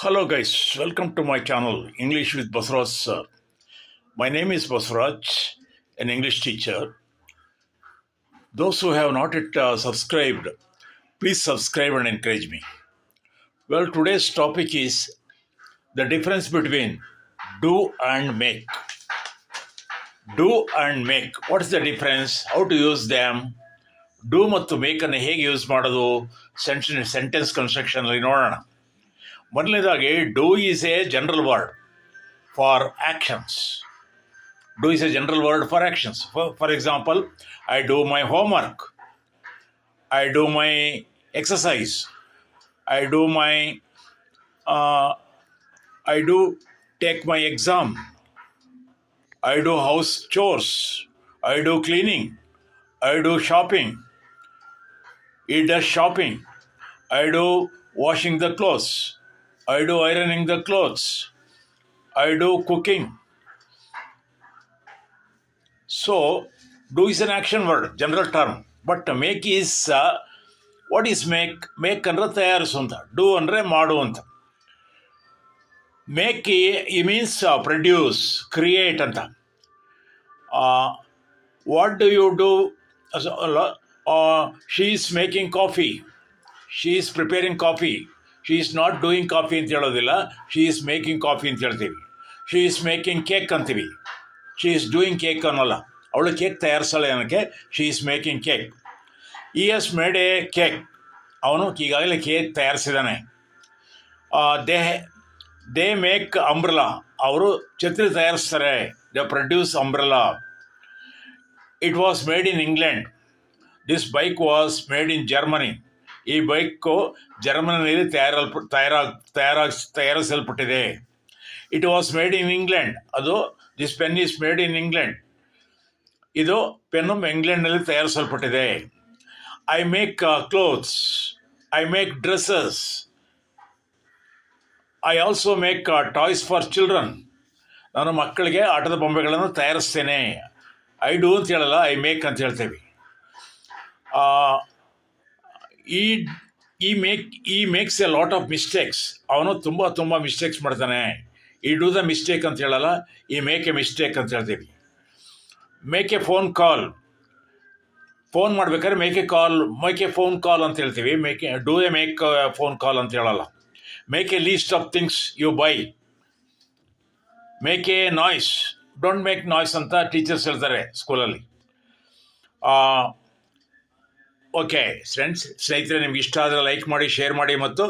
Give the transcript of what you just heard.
Hello guys, welcome to my channel English with Basraj sir. My name is Basraj, an English teacher. Those who have not yet subscribed, please subscribe and encourage me. Well, today's topic is the difference between do and make. Do and make. What is the difference? How to use them? Do ಮತ್ತು make ಅನ್ನು ಹೇಗೆ use ಮಾಡೋದು sentence construction ಅಲ್ಲಿ ನೋಡೋಣ. ಮೊದಲನೇದಾಗಿ do is A general word for actions. Do is a general word for actions. For example, I do my homework. I do my exercise. I do my. I do take my exam. I do house chores. I do cleaning. I do shopping. He does shopping. I do washing the clothes. I do ironing the clothes. I do cooking. So, do is an action word, general term. But make is, what is make? Make ಅಂದ್ರೆ ತಯಾರಿಸು ಅಂತ. Do ಅಂದರೆ ಮಾಡು ಅಂತ. Make means produce, create ಅಂತ. What do you do? She is making coffee. She is preparing coffee. She is not doing coffee ಅಂತ ಹೇಳೋದಿಲ್ಲ. She is making coffee ಅಂತ ಹೇಳ್ತೀವಿ. She is making cake ಅಂತೀವಿ. ಶಿ ಈಸ್ ಡೂಯಿಂಗ್ ಕೇಕ್ ಅನ್ನೋಲ್ಲ. ಅವಳು cake ತಯಾರಿಸಲ್ಲ ಏನಕ್ಕೆ. She is making cake. He's made a cake. ಅವನು ಈಗಾಗಲೇ ಕೇಕ್ ತಯಾರಿಸಿದ್ದಾನೆ. They make umbrella. ಅವರು ಛತ್ರಿ ತಯಾರಿಸ್ತಾರೆ. They produce umbrella. It was made in England. This bike was made in Germany. ಈ ಬೈಕು ಜರ್ಮನಿಯಲ್ಲಿ ತಯಾರಿಸಲ್ಪಟ್ಟಿದೆ. It was made in England. ಅದು this pen is made in England. ಇದು ಪೆನ್ನು ಇಂಗ್ಲೆಂಡ್ನಲ್ಲಿ ತಯಾರಿಸಲ್ಪಟ್ಟಿದೆ. I make clothes. I make dresses. I also make toys for children. ನಾನು ಮಕ್ಕಳಿಗೆ ಆಟದ ಬೊಂಬೆಗಳನ್ನು ತಯಾರಿಸ್ತೇನೆ. ಐ ಡೂ ಅಂತ ಹೇಳಲ್ಲ, ಐ ಮೇಕ್ ಅಂತ ಹೇಳ್ತೇವೆ. ಈ makes A lot of mistakes. ಅವನು ತುಂಬ ಮಿಸ್ಟೇಕ್ಸ್ ಮಾಡ್ತಾನೆ. ಈ ಡೂ ದ ಮಿಸ್ಟೇಕ್ ಅಂತ ಹೇಳಲ್ಲ, ಈ ಮೇಕ್ ಎ ಮಿಸ್ಟೇಕ್ ಅಂತ ಹೇಳ್ತೀವಿ. Make a phone call. Phone ಮಾಡ್ಬೇಕಾದ್ರೆ ಮೇಕ್ ಎ ಫೋನ್ ಕಾಲ್ ಅಂತ ಹೇಳ್ತೀವಿ. Do a make phone call ಅಂತ ಹೇಳಲ್ಲ. Make a list of things you buy. Make a noise. Don't make noise ಅಂತ ಟೀಚರ್ಸ್ ಹೇಳ್ತಾರೆ ಸ್ಕೂಲಲ್ಲಿ. ಓಕೆ ಫ್ರೆಂಡ್ಸ್, ಸ್ನೇಹಿತರೆ, ನಿಮ್ಗೆ ಇಷ್ಟ ಆದರೆ ಲೈಕ್ ಮಾಡಿ, ಶೇರ್ ಮಾಡಿ ಮತ್ತು